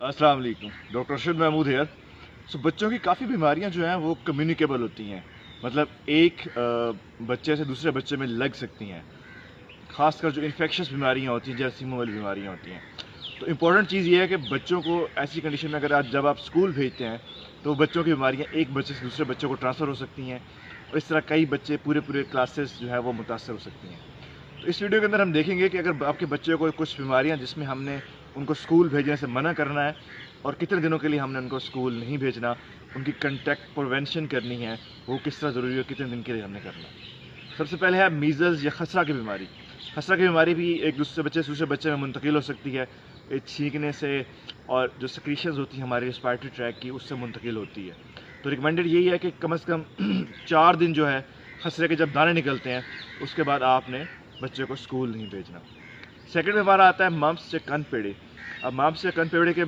अस्सलाम वालेकुम, doctor Arshad Mahmood hair. बच्चों की काफ़ी बीमारियां जो हैं वो कम्युनिकेबल होती हैं। मतलब एक बच्चे से दूसरे बच्चे में लग सकती हैं, ख़ासकर जो इन्फेक्शस बीमारियां होती हैं, जरासीमों वाली बीमारियां होती हैं। तो इम्पॉर्टेंट चीज़ ये है कि बच्चों को ऐसी कंडीशन में अगर जब आप स्कूल भेजते हैं तो बच्चों की बीमारियां एक बच्चे से दूसरे बच्चे को ट्रांसफ़र हो सकती हैं, और इस तरह कई बच्चे पूरे पूरे क्लासेस जो है वो मुतासर हो सकती हैं। तो इस वीडियो के अंदर हम देखेंगे कि अगर आपके बच्चे को कुछ बीमारियां जिसमें हमने उनको स्कूल भेजने से मना करना है, और कितने दिनों के लिए हमने उनको स्कूल नहीं भेजना, उनकी कंटैक्ट प्रिवेंशन करनी है, वो किस तरह ज़रूरी है, कितने दिन के लिए हमने करना है। सबसे पहले है मीज़ल्स या खसरा की बीमारी। खसरा की बीमारी भी एक दूसरे बच्चे से दूसरे बच्चे में मुंतकिल हो सकती है, छींकने से, और जो सिक्रीशंस होती हैं हमारे रिस्पायरेटरी ट्रैक की, उससे मुंतकिल होती है। तो रिकमेंडेड यही है कि कम से कम 4 दिन जो है खसरे के जब दाने निकलते हैं उसके बाद आपने बच्चे को स्कूल नहीं भेजना। सेकंड में हमारा आता है मम्प्स या कनपेड़े। अब मम्प्स या कनपेड़े के